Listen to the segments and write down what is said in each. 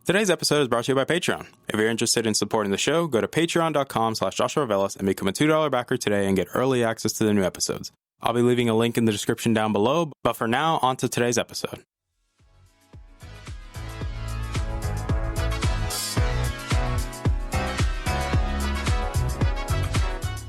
Today's episode is brought to you by Patreon. If you're interested in supporting the show, go to patreon.com/JoshuaVelas and become a $2 backer today and get early access to the new episodes. I'll be leaving a link in the description down below, but for now, on to today's episode.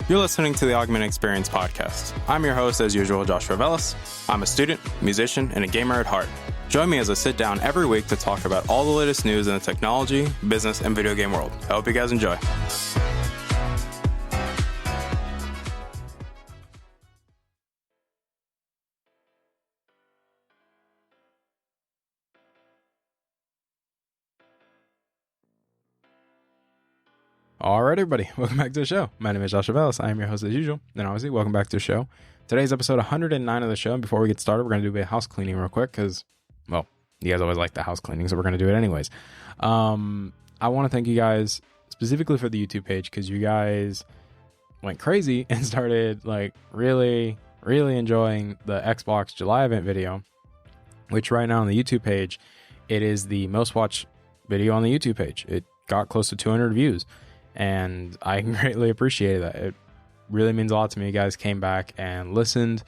You're listening to the Augmented Experience podcast. I'm your host, as usual, Joshua Velas. I'm a student, musician, and a gamer at heart. Join me as I sit down every week to talk about all the latest news in the technology, business, and video game world. I hope you guys enjoy. All right, everybody, welcome back to the show. My name is Joshua Velas. I am your host as usual, and obviously, welcome back to the show. Today's episode 109 of the show, and before we get started, we're going to do a bit of house cleaning real quick, because, well, you guys always like the house cleaning, so we're going to do it anyways. I want to thank you guys specifically for the YouTube page, because you guys went crazy and started, like, really enjoying the Xbox July event video, which right now on the YouTube page, it is the most watched video on the YouTube page. It got close to 200 views. And I greatly appreciate that. It really means a lot to me. You guys came back and listened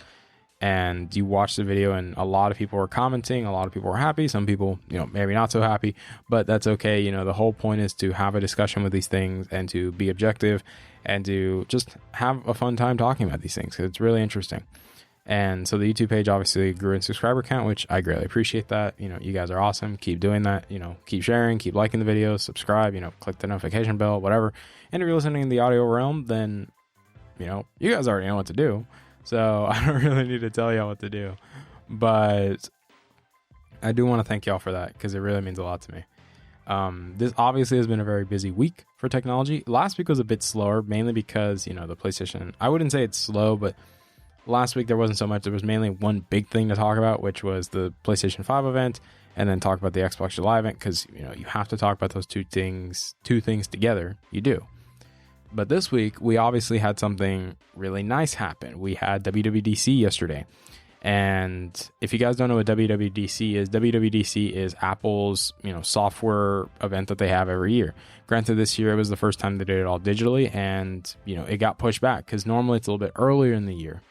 and you watched the video, and a lot of people were commenting. A lot of people were happy. Some people, maybe not so happy, but that's okay. The whole point is to have a discussion with these things and to be objective and to just have a fun time talking about these things. It's really interesting. And so the YouTube page obviously grew in subscriber count, which I greatly appreciate that. You guys are awesome. Keep doing that. Keep sharing, keep liking the videos, subscribe, click the notification bell, whatever. And if you're listening in the audio realm, then, you guys already know what to do. So I don't really need to tell y'all what to do. But I do want to thank y'all for that, because it really means a lot to me. This obviously has been a very busy week for technology. Last week was a bit slower, mainly because, the PlayStation, I wouldn't say it's slow, but last week there wasn't so much. There was mainly one big thing to talk about, which was the PlayStation 5 event, and then talk about the Xbox July event, because you have to talk about those two things together. You do. But this week we obviously had something really nice happen. We had WWDC yesterday, and if you guys don't know what WWDC is Apple's software event that they have every year. Granted, this year it was the first time they did it all digitally, and it got pushed back because normally it's a little bit earlier in the year.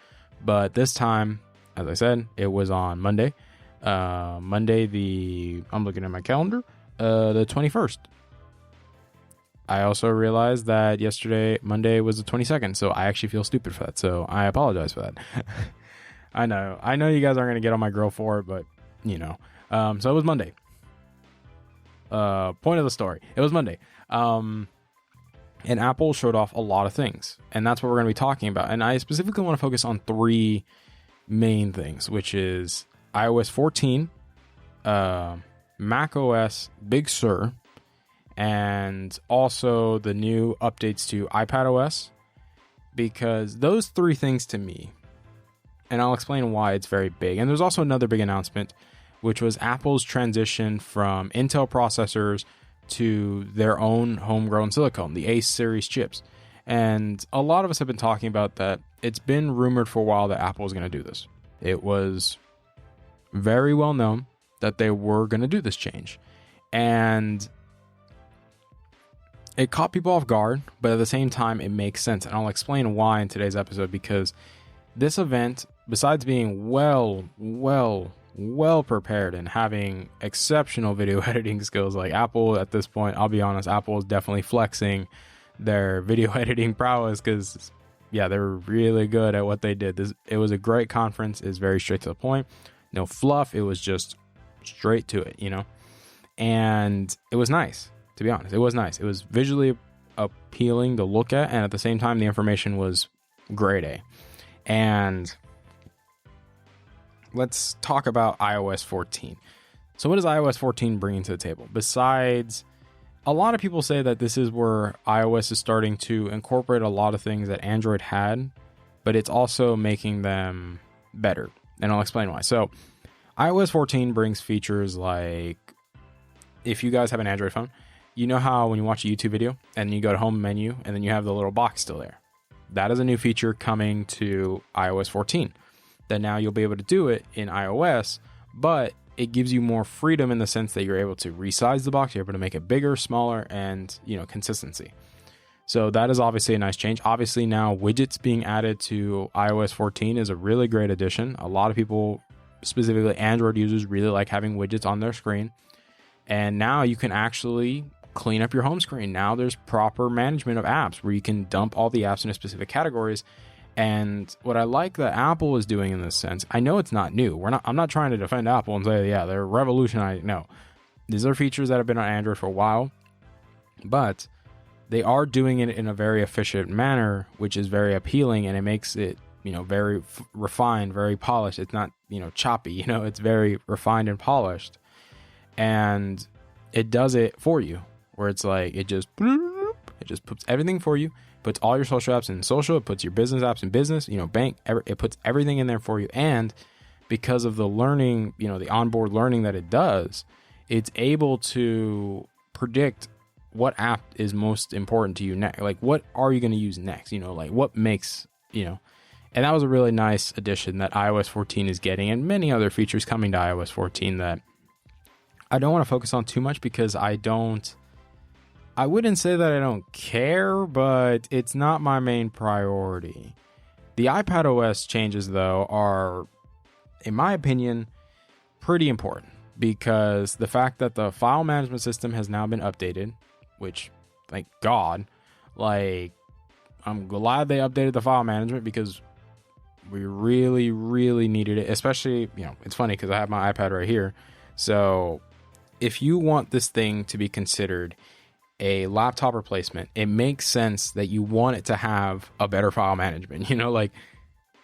But this time, as I said, it was on Monday. I'm looking at my calendar, the 21st. I also realized that Monday was the 22nd, so I actually feel stupid for that. So I apologize for that. I know you guys aren't going to get on my grill for it, but so it was Monday. Point of the story. It was Monday. And Apple showed off a lot of things, and that's what we're going to be talking about. And I specifically want to focus on three main things, which is iOS 14, macOS Big Sur, and also the new updates to iPadOS, because those three things to me, and I'll explain why it's very big. And there's also another big announcement, which was Apple's transition from Intel processors to their own homegrown silicone, the Ace series chips. And a lot of us have been talking about that. It's been rumored for a while that Apple was going to do this. It was very well known that they were going to do this change. And it caught people off guard, but at the same time, it makes sense. And I'll explain why in today's episode, because this event, besides being well prepared and having exceptional video editing skills, like Apple at this point, I'll be honest, Apple is definitely flexing their video editing prowess, because they're really good at what they did. It was a great conference. It's very straight to the point, no fluff. It was just straight to it, and it was nice, to be honest. It was nice. It was visually appealing to look at, and at the same time the information was grade A. And let's talk about iOS 14. So what is iOS 14 bringing to the table? Besides, a lot of people say that this is where iOS is starting to incorporate a lot of things that Android had, but it's also making them better. And I'll explain why. So iOS 14 brings features like, if you guys have an Android phone, you know how when you watch a YouTube video and you go to home menu and then you have the little box still there. That is a new feature coming to iOS 14. That now you'll be able to do it in iOS, but it gives you more freedom in the sense that you're able to resize the box, you're able to make it bigger, smaller, and, you know, consistency. So that is obviously a nice change. Obviously now widgets being added to iOS 14 is a really great addition. A lot of people, specifically Android users, really like having widgets on their screen. And now you can actually clean up your home screen. Now there's proper management of apps where you can dump all the apps into specific categories. And what I like that Apple is doing in this sense, I know it's not new. I'm not trying to defend Apple and say, yeah, they're revolutionizing. No, these are features that have been on Android for a while, but they are doing it in a very efficient manner, which is very appealing, and it makes it, you know, very refined, very polished. It's not, you know, choppy, you know, it's very refined and polished. And it does it for you, where it's like, it just puts everything for you, puts all your social apps in social, it puts your business apps in business, you know, bank, it puts everything in there for you. And because of the learning, you know, the onboard learning that it does, it's able to predict what app is most important to you next. Like, what are you going to use next? You know, like what makes, you know, and that was a really nice addition that iOS 14 is getting, and many other features coming to iOS 14 that I don't want to focus on too much because I wouldn't say that I don't care, but it's not my main priority. The iPadOS changes, though, are, in my opinion, pretty important, because the fact that the file management system has now been updated, which, thank God, like, I'm glad they updated the file management because we really, really needed it. Especially, you know, it's funny because I have my iPad right here. So if you want this thing to be considered a laptop replacement, it makes sense that you want it to have a better file management. You know, like,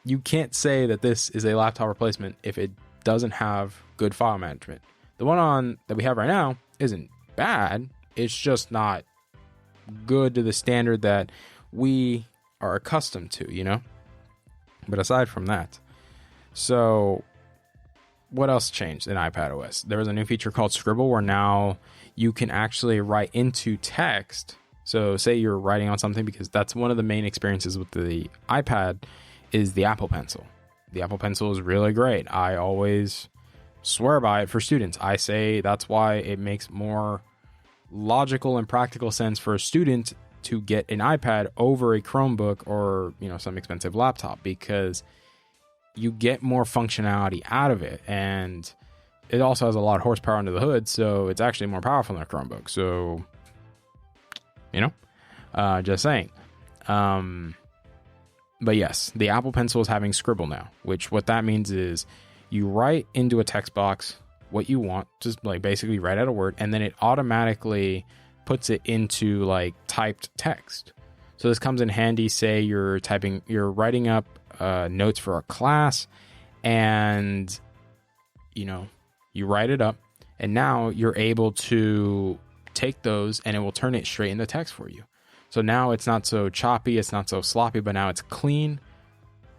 you can't say that this is a laptop replacement if it doesn't have good file management. The one that we have right now isn't bad. It's just not good to the standard that we are accustomed to, you know? But aside from that, so what else changed in iPadOS? There was a new feature called Scribble, where now you can actually write into text. So say you're writing on something, because that's one of the main experiences with the iPad is the Apple Pencil. The Apple Pencil is really great. I always swear by it for students. I say that's why it makes more logical and practical sense for a student to get an iPad over a Chromebook or, you know, some expensive laptop, because you get more functionality out of it, and it also has a lot of horsepower under the hood, so it's actually more powerful than a Chromebook. So, you know, just saying. But yes, the Apple Pencil is having Scribble now, which what that means is you write into a text box what you want, just like basically write out a word, and then it automatically puts it into like typed text. So this comes in handy. Say you're writing up notes for a class, and you know, you write it up, and now you're able to take those and it will turn it straight into text for you. So now it's not so choppy, it's not so sloppy, but now it's clean,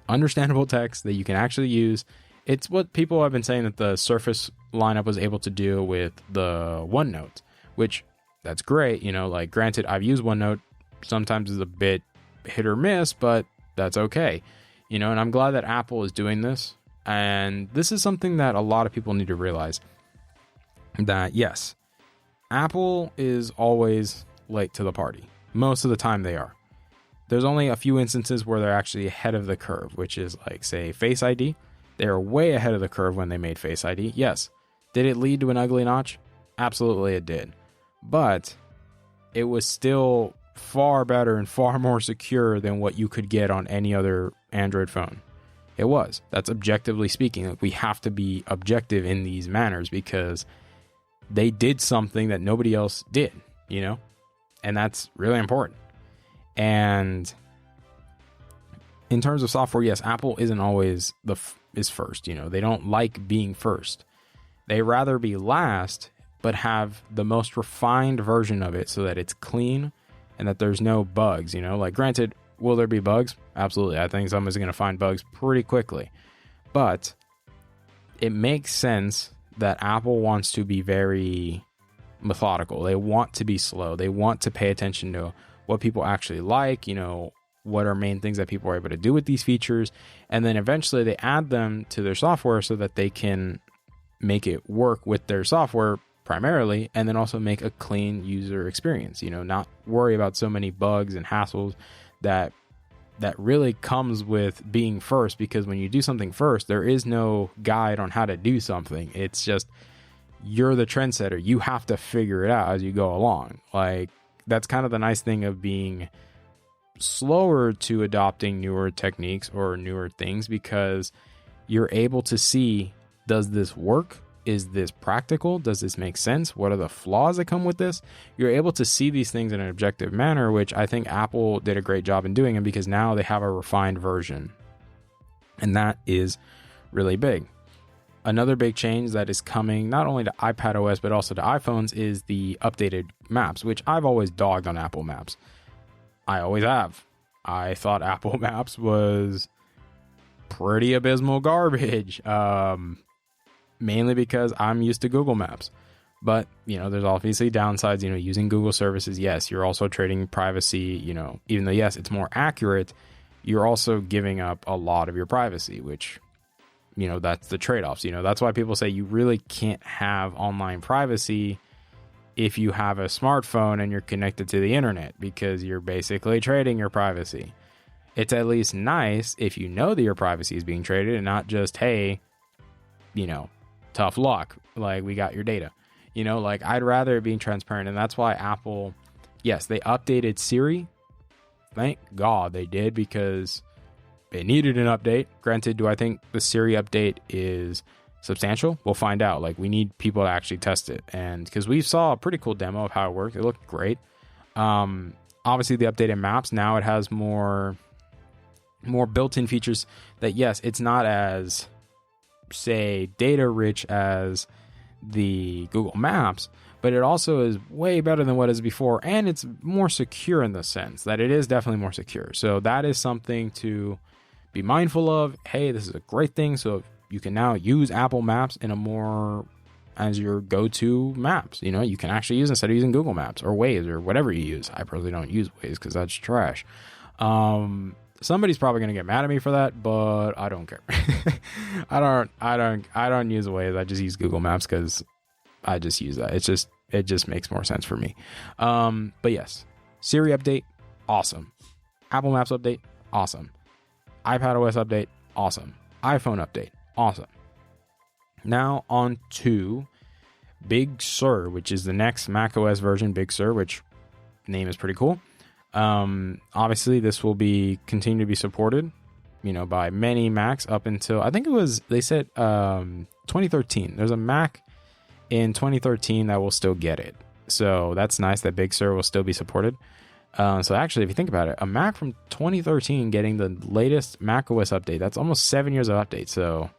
understandable text that you can actually use. It's what people have been saying that the Surface lineup was able to do with the OneNote, which that's great. You know, like, granted, I've used OneNote, sometimes it's a bit hit or miss, but that's okay. You know, and I'm glad that Apple is doing this. And this is something that a lot of people need to realize, that yes, Apple is always late to the party. Most of the time they are. There's only a few instances where they're actually ahead of the curve, which is like, say, Face ID. They were way ahead of the curve when they made Face ID. Yes. Did it lead to an ugly notch? Absolutely it did. But it was still far better and far more secure than what you could get on any other Android phone. It was. That's objectively speaking. Like, we have to be objective in these manners because they did something that nobody else did, you know? And that's really important. And in terms of software, yes, Apple isn't always is first. You know, they don't like being first. They rather be last, but have the most refined version of it so that it's clean and that there's no bugs. You know, like, granted, will there be bugs? Absolutely. I think someone's going to find bugs pretty quickly. But it makes sense that Apple wants to be very methodical. They want to be slow. They want to pay attention to what people actually like, you know, what are main things that people are able to do with these features, and then eventually they add them to their software so that they can make it work with their software primarily, and then also make a clean user experience, not worry about so many bugs and hassles that really comes with being first. Because when you do something first, there is no guide on how to do something. It's just, you're the trendsetter. You have to figure it out as you go along. Like, that's kind of the nice thing of being slower to adopting newer techniques or newer things, because you're able to see, does this work? Is this practical? Does this make sense? What are the flaws that come with this? You're able to see these things in an objective manner, which I think Apple did a great job in doing, and because now they have a refined version. And that is really big. Another big change that is coming not only to iPadOS but also to iPhones is the updated maps, which I've always dogged on Apple Maps. I always have. I thought Apple Maps was pretty abysmal garbage. Mainly because I'm used to Google Maps. But, there's obviously downsides, using Google services. Yes, you're also trading privacy, even though, yes, it's more accurate, you're also giving up a lot of your privacy, which, that's the trade-offs. That's why people say you really can't have online privacy if you have a smartphone and you're connected to the internet, because you're basically trading your privacy. It's at least nice if you know that your privacy is being traded and not just, hey, tough luck, like, we got your data. I'd rather it being transparent. And that's why Apple, yes, they updated Siri. Thank God they did, because it needed an update. Granted, do I think the Siri update is substantial? We'll find out. Like, we need people to actually test it. And because we saw a pretty cool demo of how it worked, it looked great. Obviously the updated maps, now it has more built-in features that, yes, it's not as, say, data rich as the Google Maps, but it also is way better than what is before, and it's more secure in the sense that it is definitely more secure. So that is something to be mindful of. Hey, this is a great thing. So you can now use Apple Maps in a more as your go-to maps. You can actually use, instead of using Google Maps or Waze or whatever you use. I personally don't use Waze because that's trash. Somebody's probably going to get mad at me for that, but I don't care. I don't use Waze. I just use Google Maps because I just use that. It just makes more sense for me. But yes, Siri update, awesome. Apple Maps update, awesome. iPadOS update, awesome. iPhone update, awesome. Now on to Big Sur, which is the next macOS version, Big Sur, which name is pretty cool. Obviously this will continue to be supported, by many Macs up until, I think they said, 2013. There's a Mac in 2013 that will still get it. So that's nice that Big Sur will still be supported. So actually, if you think about it, a Mac from 2013 getting the latest macOS update, that's almost 7 years of update. So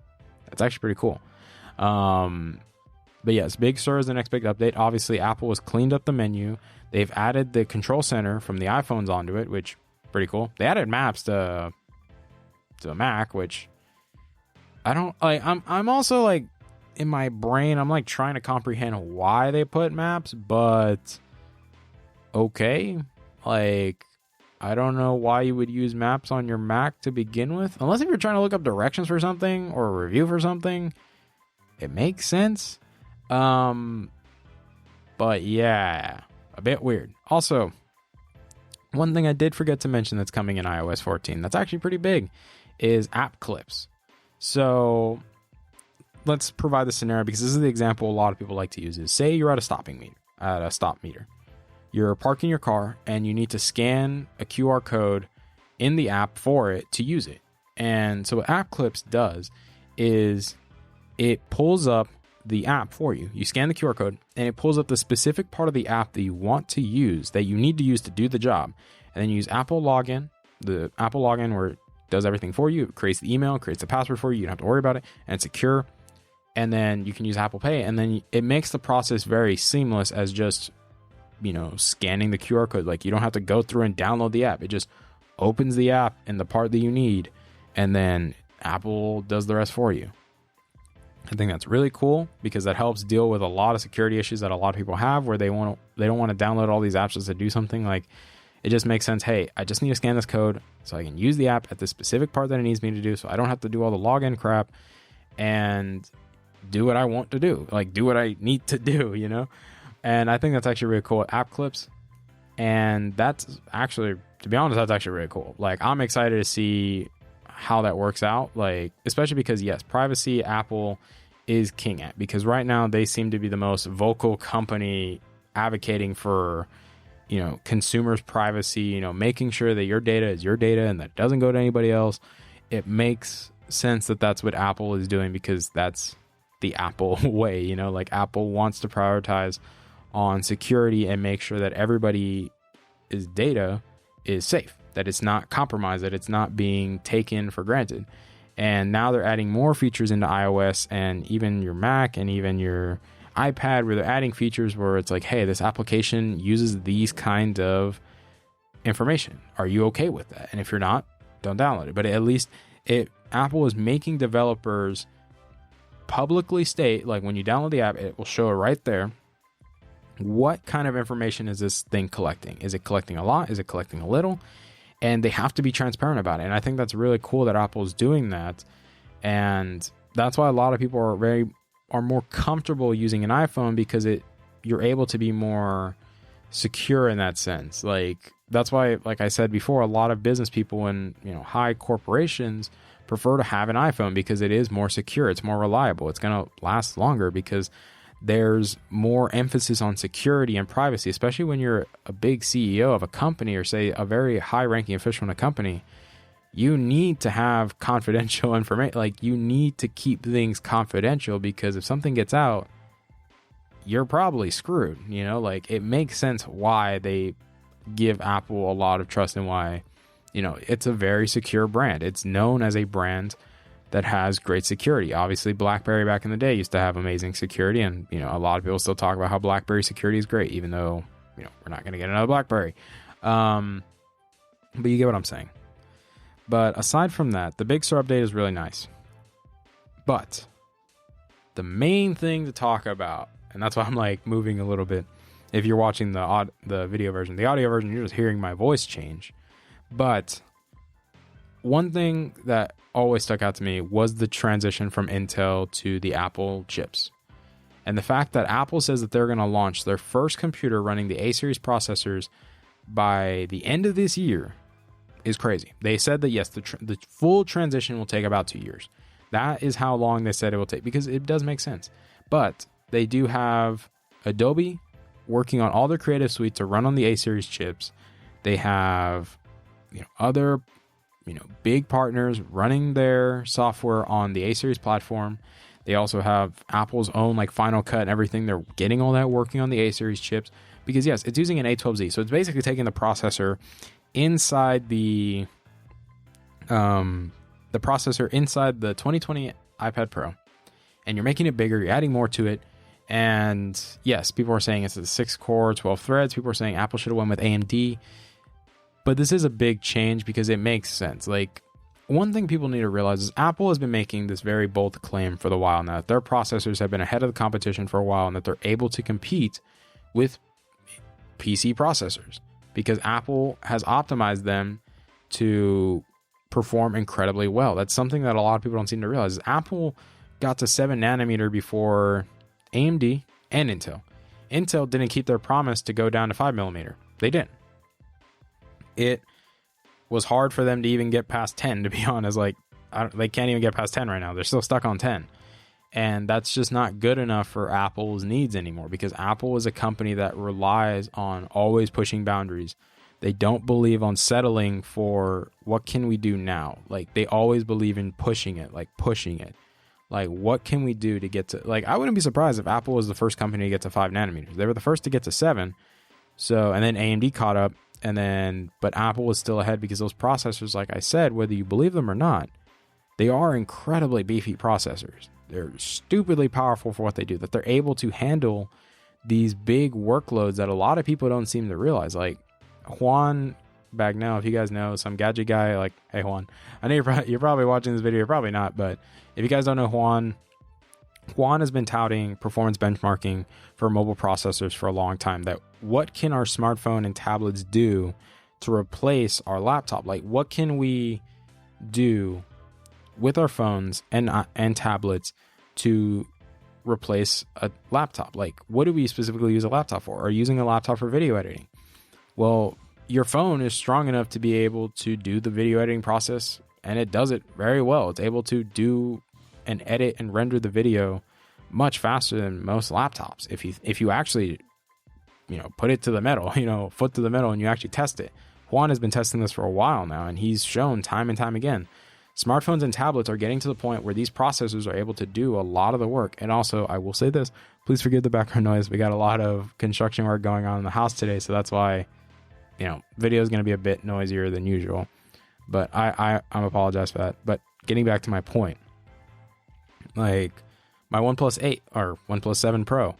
that's actually pretty cool. But yes, Big Sur is the next big update. Obviously, Apple has cleaned up the menu. They've added the control center from the iPhones onto it, which pretty cool. They added maps to Mac, which I don't like. I'm also like, in my brain, I'm like trying to comprehend why they put maps, but okay. Like, I don't know why you would use maps on your Mac to begin with, unless if you're trying to look up directions for something or a review for something. It makes sense. But yeah, a bit weird. Also, one thing I did forget to mention that's coming in iOS 14 that's actually pretty big is app clips. So let's provide the scenario, because this is the example a lot of people like to use. Is, say you're at a stop meter. You're parking your car and you need to scan a QR code in the app for it to use it. And so what app clips does is it pulls up the app for you. You scan the QR code and it pulls up the specific part of the app that you want to use, that you need to use to do the job. And then you use Apple Login, the Apple Login where it does everything for you. It creates the email, creates the password for you. You don't have to worry about it, and it's secure. And then you can use Apple Pay, and then it makes the process very seamless as just, scanning the QR code. Like, you don't have to go through and download the app. It just opens the app in the part that you need, and then Apple does the rest for you. I think that's really cool, because that helps deal with a lot of security issues that a lot of people have, where they don't want to download all these apps just to do something. Like, it just makes sense. Hey, I just need to scan this code so I can use the app at the specific part that it needs me to do, so I don't have to do all the login crap. And do what I want to do, like do what I need to do, And I think that's actually really cool. App clips. And that's actually, to be honest, that's actually really cool. Like, I'm excited to see how that works out. Like, especially because, yes, privacy, Apple is king at, because right now they seem to be the most vocal company advocating for, consumers' privacy, making sure that your data is your data and that it doesn't go to anybody else. It makes sense that that's what Apple is doing, because that's the Apple way, like Apple wants to prioritize on security and make sure that everybody's data is safe, that it's not compromised, that it's not being taken for granted. And now they're adding more features into iOS and even your Mac and even your iPad, where they're adding features where it's like, hey, this application uses these kind of information. Are you okay with that? And if you're not, don't download it. But at least Apple is making developers publicly state, like when you download the app, it will show it right there. What kind of information is this thing collecting? Is it collecting a lot? Is it collecting a little? And they have to be transparent about it. And I think that's really cool that Apple is doing that. And that's why a lot of people are more comfortable using an iPhone, because you're able to be more secure in that sense. Like, that's why, like I said before, a lot of business people and high corporations prefer to have an iPhone, because it is more secure, it's more reliable, it's going to last longer, because there's more emphasis on security and privacy, especially when you're a big CEO of a company, or say a very high-ranking official in a company. You need to have confidential information. Like, you need to keep things confidential, because if something gets out, you're probably screwed. Like, it makes sense why they give Apple a lot of trust, and why, it's a very secure brand. It's known as a brand that has great security. Obviously, BlackBerry back in the day used to have amazing security, and a lot of people still talk about how BlackBerry security is great, even though we're not going to get another BlackBerry. But you get what I'm saying. But aside from that, the Big Sur update is really nice. But the main thing to talk about, and that's why I'm like moving a little bit. If you're watching the video version, the audio version, you're just hearing my voice change. But one thing that always stuck out to me was the transition from Intel to the Apple chips. And the fact that Apple says that they're going to launch their first computer running the A-series processors by the end of this year is crazy. They said that, yes, the full transition will take about 2 years. That is how long they said it will take, because it does make sense. But they do have Adobe working on all their creative suite to run on the A-series chips. They have other big partners running their software on the A-series platform. They also have Apple's own like Final Cut and everything. They're getting all that working on the A-series chips, because yes, it's using an A12Z. So it's basically taking the processor inside the processor inside the 2020 iPad Pro, and you're making it bigger, you're adding more to it. And yes, people are saying it's a 6-core, 12 threads. People are saying Apple should have went with AMD. But this is a big change, because it makes sense. Like, one thing people need to realize is Apple has been making this very bold claim for a while now, that their processors have been ahead of the competition for a while, and that they're able to compete with PC processors, because Apple has optimized them to perform incredibly well. That's something that a lot of people don't seem to realize. Apple got to 7 nanometer before AMD and Intel. Intel didn't keep their promise to go down to 5 millimeter. They didn't. It was hard for them to even get past 10, to be honest. Like, they can't even get past 10 right now. They're still stuck on 10. And that's just not good enough for Apple's needs anymore, because Apple is a company that relies on always pushing boundaries. They don't believe on settling for what can we do now. Like, they always believe in pushing it. Like, what can we do to get to, like, I wouldn't be surprised if Apple was the first company to get to 5 nanometers. They were the first to get to 7. So, and then AMD caught up. But Apple was still ahead, because those processors, like I said, whether you believe them or not, they are incredibly beefy processors. They're stupidly powerful for what they do, that they're able to handle these big workloads that a lot of people don't seem to realize. Like Juan Bagnell, if you guys know, some gadget guy, like, hey Juan, I know you're probably watching this video, you're probably not, but if you guys don't know Juan has been touting performance benchmarking for mobile processors for a long time, that what can our smartphone and tablets do to replace our laptop? Like, what can we do with our phones and tablets to replace a laptop. Like, what do we specifically use a laptop for? Are you using a laptop for video editing? Well, your phone is strong enough to be able to do the video editing process, and it does it very well. It's able to do and edit and render the video much faster than most laptops. If you actually, put it to the metal, foot to the metal, and you actually test it. Juan has been testing this for a while now, and he's shown time and time again, smartphones and tablets are getting to the point where these processors are able to do a lot of the work. And also, I will say this, please forgive the background noise. We got a lot of construction work going on in the house today, so that's why, video is going to be a bit noisier than usual. But I'm apologize for that. But getting back to my point, like my OnePlus 8 or OnePlus 7 Pro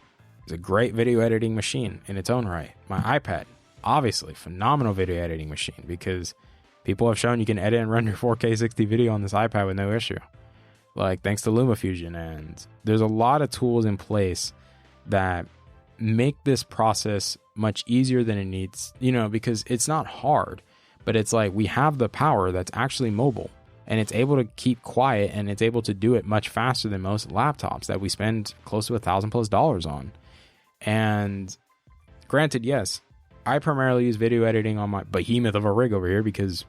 is a great video editing machine in its own right. My iPad, obviously, phenomenal video editing machine, because people have shown you can edit and render 4K 60 video on this iPad with no issue. Like, thanks to LumaFusion. And there's a lot of tools in place that make this process much easier than it needs, because it's not hard, but it's like we have the power that's actually mobile, and it's able to keep quiet, and it's able to do it much faster than most laptops that we spend close to $1,000+ on. And granted, yes, I primarily use video editing on my behemoth of a rig over here because,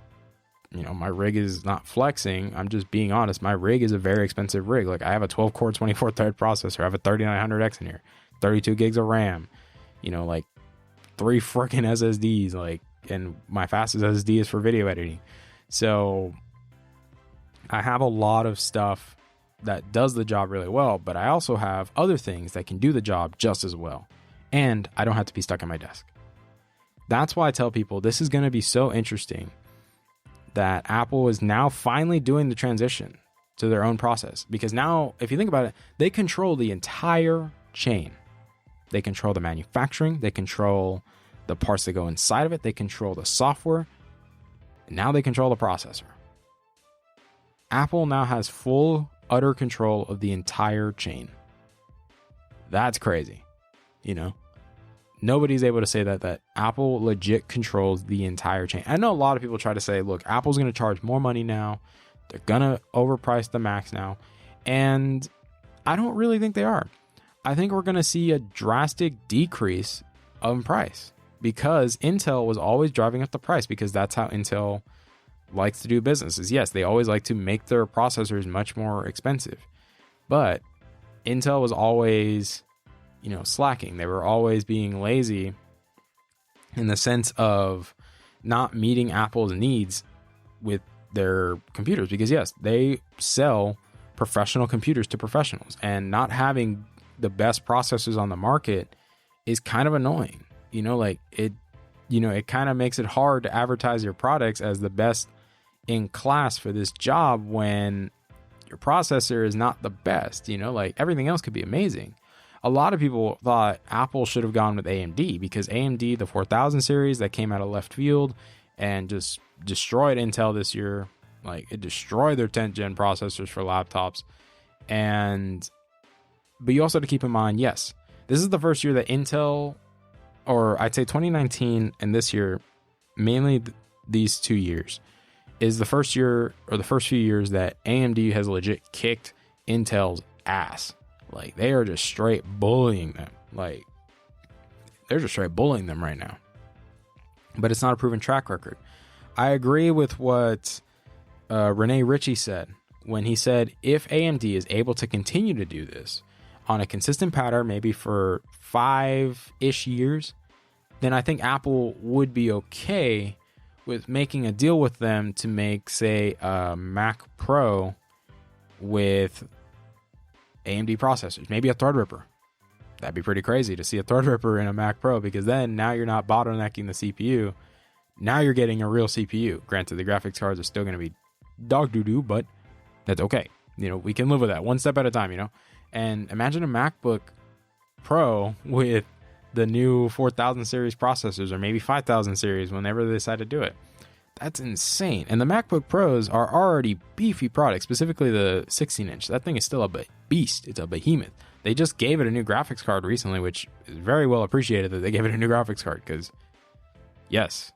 my rig is not flexing. I'm just being honest. My rig is a very expensive rig. Like, I have a 12-core, 24-thread processor. I have a 3900X in here, 32 gigs of RAM, like 3 freaking SSDs, like, and my fastest SSD is for video editing. So I have a lot of stuff that does the job really well, but I also have other things that can do the job just as well. And I don't have to be stuck at my desk. That's why I tell people this is going to be so interesting that Apple is now finally doing the transition to their own process. Because now, if you think about it, they control the entire chain. They control the manufacturing. They control the parts that go inside of it. They control the software. And now they control the processor. Apple now has full, utter control of the entire chain. That's crazy. Nobody's able to say that Apple legit controls the entire chain. I know a lot of people try to say, look, Apple's going to charge more money now. They're going to overprice the Macs now. And I don't really think they are. I think we're going to see a drastic decrease of price, because Intel was always driving up the price, because that's how Intel likes to do business. Is yes, they always like to make their processors much more expensive. But Intel was always, slacking. They were always being lazy in the sense of not meeting Apple's needs with their computers, because yes, they sell professional computers to professionals, and not having the best processors on the market is kind of annoying. It kind of makes it hard to advertise your products as the best in class for this job when your processor is not the best. Everything else could be amazing. A lot of people thought Apple should have gone with AMD, because AMD, the 4000 series that came out of left field and just destroyed Intel this year, like, it destroyed their 10th gen processors for laptops. But you also have to keep in mind, yes, this is the first year that Intel, or I'd say 2019 and this year, mainly these 2 years, is the first year, or the first few years, that AMD has legit kicked Intel's ass. Like, they are just straight bullying them. Like, they're just straight bullying them right now. But it's not a proven track record. I agree with what Rene Ritchie said when he said, if AMD is able to continue to do this on a consistent pattern, maybe for 5-ish years, then I think Apple would be okay with making a deal with them to make, say, a Mac Pro with AMD processors, maybe a Threadripper. That'd be pretty crazy to see a Threadripper in a Mac Pro, because then now you're not bottlenecking the CPU. Now you're getting a real CPU. Granted, the graphics cards are still going to be dog doo-doo, but that's okay. We can live with that one step at a time, And imagine a MacBook Pro with the new 4000 series processors, or maybe 5000 series whenever they decide to do it. That's insane. And the MacBook Pros are already beefy products, specifically the 16-inch. That thing is still a beast. It's a behemoth. They just gave it a new graphics card recently, which is very well appreciated that they gave it a new graphics card, because, yes,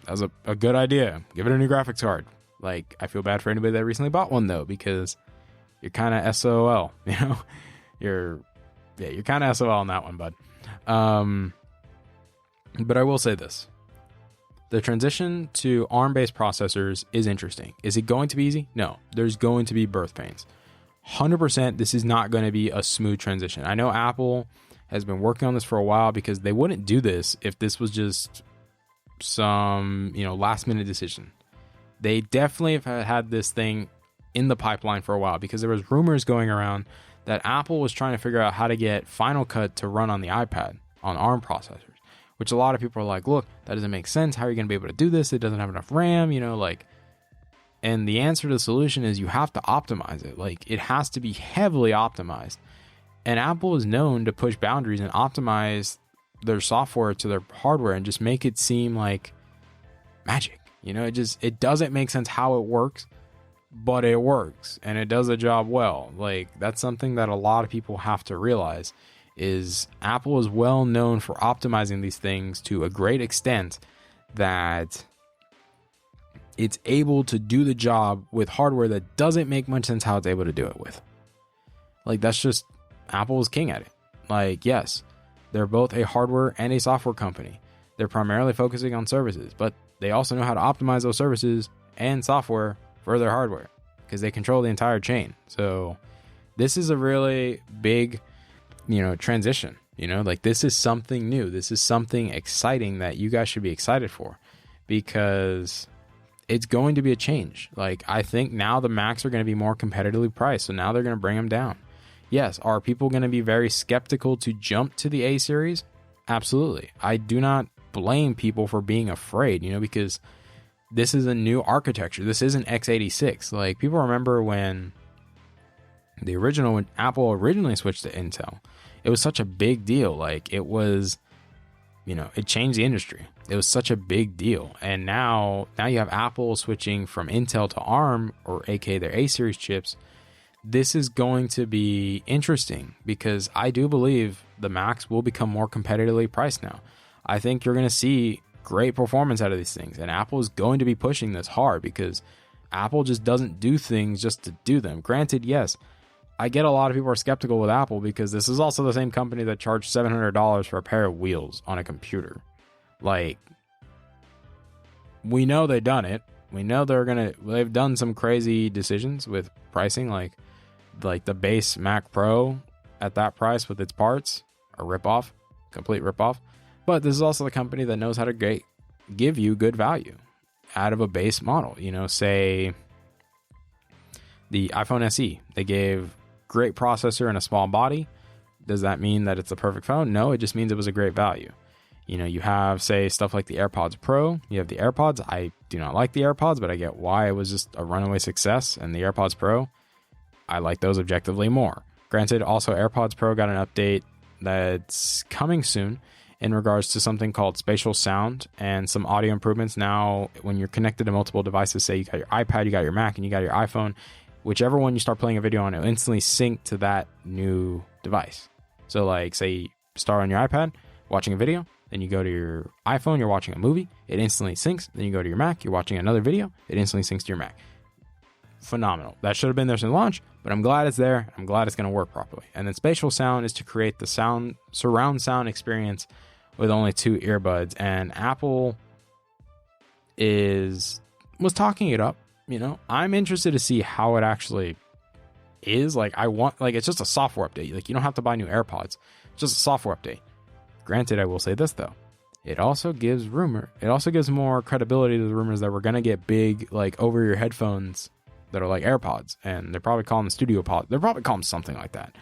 that was a good idea. Give it a new graphics card. Like, I feel bad for anybody that recently bought one, though, because you're kind of SOL, You're you're kind of SOL on that one, bud. But I will say this. The transition to ARM-based processors is interesting. Is it going to be easy? No. There's going to be birth pains. 100%, this is not going to be a smooth transition. I know Apple has been working on this for a while because they wouldn't do this if this was just some, last-minute decision. They definitely have had this thing in the pipeline for a while because there was rumors going around that Apple was trying to figure out how to get Final Cut to run on the iPad on ARM processors, which a lot of people are like, look, that doesn't make sense. How are you going to be able to do this? It doesn't have enough RAM, and the answer to the solution is you have to optimize it. It has to be heavily optimized. And Apple is known to push boundaries and optimize their software to their hardware and just make it seem like magic. It doesn't make sense how it works, but it works and it does the job well. That's something that a lot of people have to realize is Apple is well known for optimizing these things to a great extent that it's able to do the job with hardware that doesn't make much sense how it's able to do it with. That's just Apple is king at it. Yes, they're both a hardware and a software company. They're primarily focusing on services, but they also know how to optimize those services and software for their hardware because they control the entire chain. So this is a really big, transition. This is something new. This is something exciting that you guys should be excited for because it's going to be a change. I think now the Macs are going to be more competitively priced. So now they're going to bring them down. Yes. Are people going to be very skeptical to jump to the A series? Absolutely. I do not blame people for being afraid, because this is a new architecture. This isn't x86. People remember when Apple originally switched to Intel, it was such a big deal. It was, it changed the industry. It was such a big deal. And now you have Apple switching from Intel to ARM, or aka their A series chips. This is going to be interesting because I do believe the Macs will become more competitively priced now. I think you're going to see great performance out of these things. And Apple is going to be pushing this hard because Apple just doesn't do things just to do them. Granted, yes, I get a lot of people are skeptical with Apple because this is also the same company that charged $700 for a pair of wheels on a computer. We know they've done it. We know they've done some crazy decisions with pricing, like the base Mac Pro at that price with its parts, a ripoff, complete ripoff. But this is also the company that knows how to give you good value out of a base model. Say the iPhone SE, they gave great processor and a small body. Does that mean that it's a perfect phone? No, it just means it was a great value. You have, say, stuff like the AirPods Pro. You have the AirPods. I do not like the AirPods, but I get why it was just a runaway success. And the AirPods Pro, I like those objectively more. Granted, also AirPods Pro got an update that's coming soon in regards to something called spatial sound and some audio improvements. Now, when you're connected to multiple devices, say you got your iPad, you got your Mac, and you got your iPhone, whichever one you start playing a video on, it'll instantly sync to that new device. So say you start on your iPad watching a video, then you go to your iPhone, you're watching a movie, it instantly syncs. Then you go to your Mac, you're watching another video, it instantly syncs to your Mac. Phenomenal. That should have been there since launch, but I'm glad it's there. I'm glad it's going to work properly. And then spatial sound is to create the surround sound experience with only 2 earbuds. And Apple was talking it up. I'm interested to see how it actually is. It's just a software update. You don't have to buy new AirPods. It's just a software update. Granted, I will say this though. It also gives more credibility to the rumors that we're going to get big, over your headphones that are like AirPods, and they're probably calling them studio pods. They're probably calling them something like that.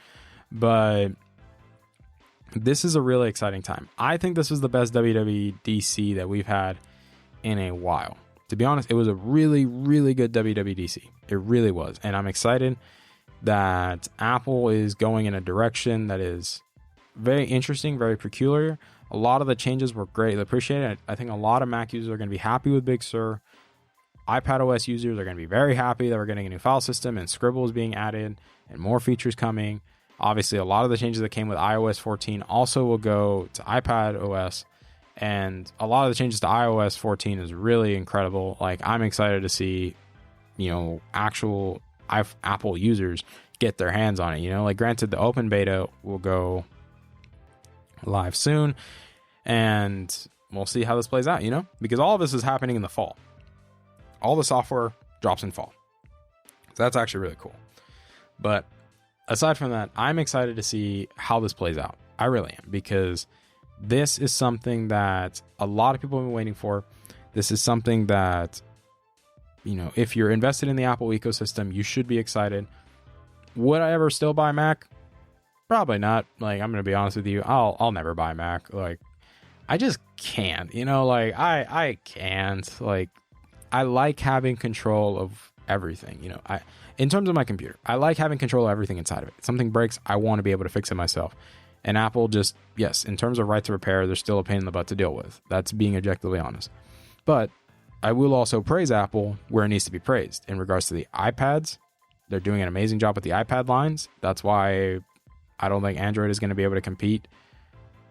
But this is a really exciting time. I think this was the best WWDC that we've had in a while. To be honest, it was a really, really good WWDC. It really was. And I'm excited that Apple is going in a direction that is very interesting, very peculiar. A lot of the changes were greatly appreciated. I think a lot of Mac users are going to be happy with Big Sur. iPadOS users are going to be very happy that we're getting a new file system and Scribble is being added and more features coming. Obviously, a lot of the changes that came with iOS 14 also will go to iPadOS, and a lot of the changes to iOS 14 is really incredible. I'm excited to see, actual Apple users get their hands on it. You know, like granted, the open beta will go live soon, and we'll see how this plays out, you know, because all of this is happening in the fall. All the software drops in fall. So that's actually really cool. But aside from that, I'm excited to see how this plays out. I really am, because this is something that a lot of people have been waiting for. This is something that, you know, if you're invested in the Apple ecosystem, you should be excited. Would I ever still buy Mac? Probably not. Like, I'm going to be honest with you. I'll never buy Mac. Like, I just can't, you know, like I can't. Like, I like having control of everything, you know. In terms of my computer, I like having control of everything inside of it. If something breaks, I want to be able to fix it myself. And Apple just, yes, in terms of right to repair, they're still a pain in the butt to deal with. That's being objectively honest. But I will also praise Apple where it needs to be praised. In regards to the iPads, they're doing an amazing job with the iPad lines. That's why I don't think Android is going to be able to compete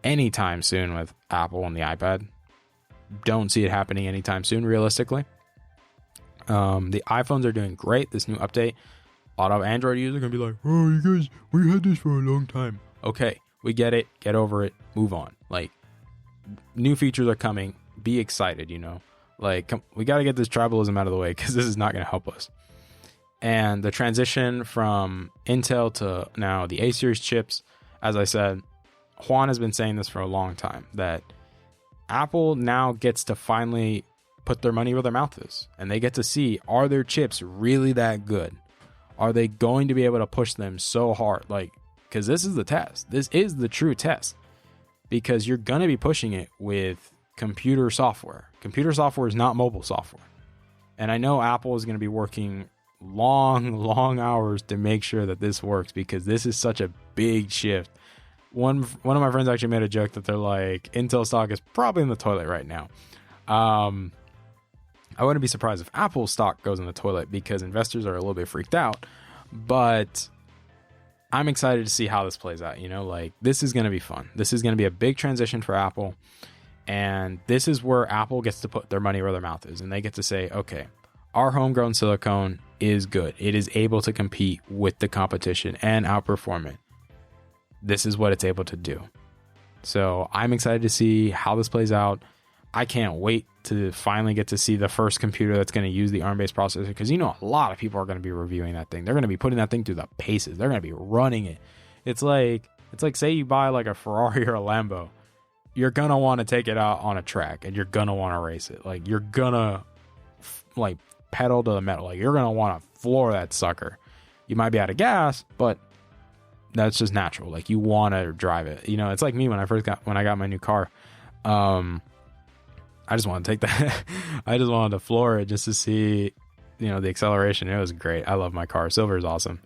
anytime soon with Apple and the iPad. Don't see it happening anytime soon, realistically. The iPhones are doing great. This new update, a lot of Android users are going to be like, oh, you guys, we had this for a long time. Okay, we get it. Get over it. Move on. Like, new features are coming. Be excited, you know. Like, we got to get this tribalism out of the way, because this is not going to help us. And the transition from Intel to now the A series chips, as I said, Juan has been saying this for a long time, that Apple now gets to finally put their money where their mouth is. And they get to see, are their chips really that good? Are they going to be able to push them so hard? Like, because this is the test. This is the true test. Because you're going to be pushing it with computer software. Computer software is not mobile software. And I know Apple is going to be working long hours to make sure that this works, because this is such a big shift. One of my friends actually made a joke that they're like, Intel stock is probably in the toilet right now. I wouldn't be surprised if Apple stock goes in the toilet, because investors are a little bit freaked out. But I'm excited to see how this plays out. You know, like, this is going to be fun. This is going to be a big transition for Apple. And this is where Apple gets to put their money where their mouth is. And they get to say, okay, our homegrown silicone is good. It is able to compete with the competition and outperform it. This is what it's able to do. So I'm excited to see how this plays out. I can't wait to finally get to see the first computer that's going to use the ARM-based processor, because, you know, a lot of people are going to be reviewing that thing. They're going to be putting that thing through the paces. They're going to be running it. It's like say you buy like a Ferrari or a Lambo. You're going to want to take it out on a track, and you're going to want to race it. Like, you're going to like pedal to the metal. Like, you're going to want to floor that sucker. You might be out of gas, but that's just natural. Like, you want to drive it. You know, it's like me when I got my new car. I just want to take that. I just wanted to floor it just to see, you know, the acceleration. It was great. I love my car. Silver is awesome.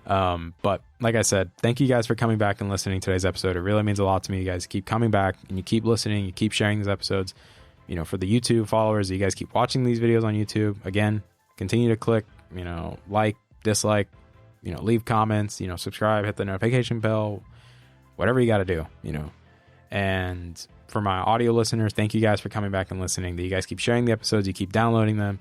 But like I said, thank you guys for coming back and listening to today's episode. It really means a lot to me. You guys keep coming back and you keep listening. You keep sharing these episodes. You know, for the YouTube followers, you guys keep watching these videos on YouTube. Again, continue to click, you know, like, dislike, you know, leave comments, you know, subscribe, hit the notification bell, whatever you got to do, you know. And for my audio listeners, thank you guys for coming back and listening. That you guys keep sharing the episodes, you keep downloading them,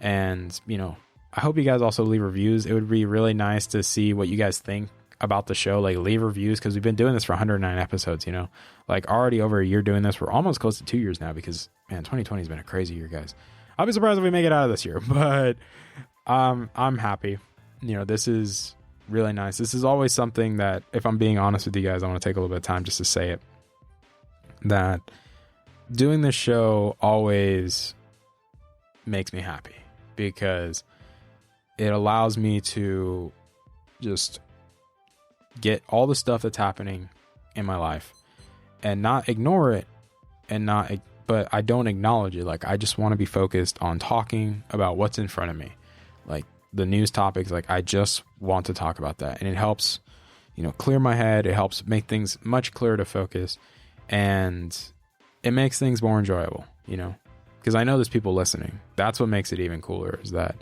and, you know, I hope you guys also leave reviews. It would be really nice to see what you guys think about the show. Like, leave reviews, because we've been doing this for 109 episodes, you know, like already over a year doing this. We're almost close to 2 years now, because, man, 2020 has been a crazy year, guys. I'll be surprised if we make it out of this year, but I'm happy. You know, this is really nice. This is always something that, if I'm being honest with you guys, I want to take a little bit of time just to say it, that doing this show always makes me happy, because it allows me to just get all the stuff that's happening in my life and not ignore it, but I don't acknowledge it. Like, I just want to be focused on talking about what's in front of me. Like, the news topics, like, I just want to talk about that. And it helps, you know, clear my head. It helps make things much clearer to focus. And it makes things more enjoyable, you know, because I know there's people listening. That's what makes it even cooler, is that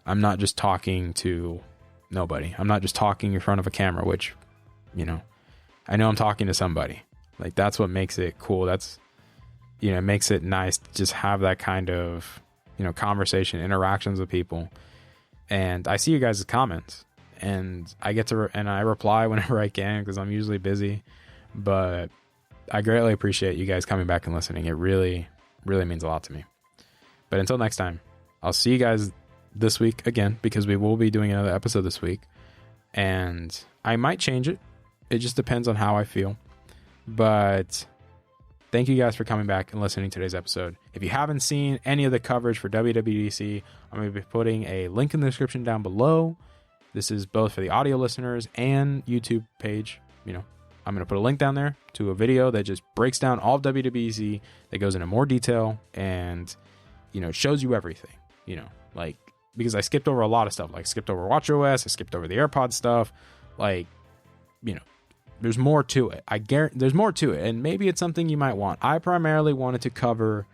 I'm not just talking to nobody. I'm not just talking in front of a camera, which, you know, I know I'm talking to somebody. Like, that's what makes it cool. That's, you know, it makes it nice to just have that kind of, you know, conversation, interactions with people. And I see you guys' comments, and I get to and I reply whenever I can because I'm usually busy. But I greatly appreciate you guys coming back and listening. It really, really means a lot to me. But until next time, I'll see you guys this week again, because we will be doing another episode this week. And I might change it. It just depends on how I feel. But thank you guys for coming back and listening to today's episode. If you haven't seen any of the coverage for WWDC, I'm going to be putting a link in the description down below. This is both for the audio listeners and YouTube page. You know, I'm going to put a link down there to a video that just breaks down all of WWDC, that goes into more detail and, you know, shows you everything, you know, like, because I skipped over a lot of stuff, like skipped over WatchOS, I skipped over the AirPod stuff, like, you know, there's more to it. I guarantee there's more to it, and maybe it's something you might want. I primarily wanted to cover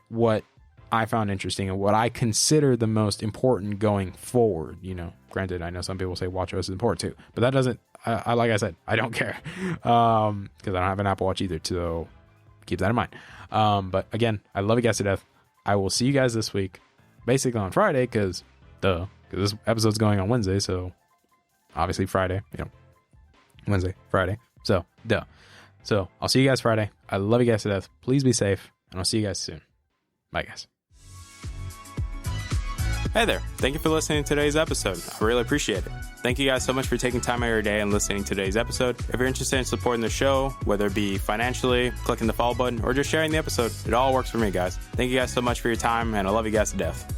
what I found interesting and what I consider the most important going forward. You know, granted, I know some people say WatchOS is important too, but that doesn't. I like I said, I don't care because I don't have an Apple Watch either. So keep that in mind. But again, I love you guys to death. I will see you guys this week, basically on Friday, because this episode's going on Wednesday, so obviously Friday, you know. Wednesday, Friday. So, So, I'll see you guys Friday. I love you guys to death. Please be safe, and I'll see you guys soon. Bye, guys. Hey there. Thank you for listening to today's episode. I really appreciate it. Thank you guys so much for taking time out of your day and listening to today's episode. If you're interested in supporting the show, whether it be financially, clicking the follow button, or just sharing the episode, it all works for me, guys. Thank you guys so much for your time, and I love you guys to death.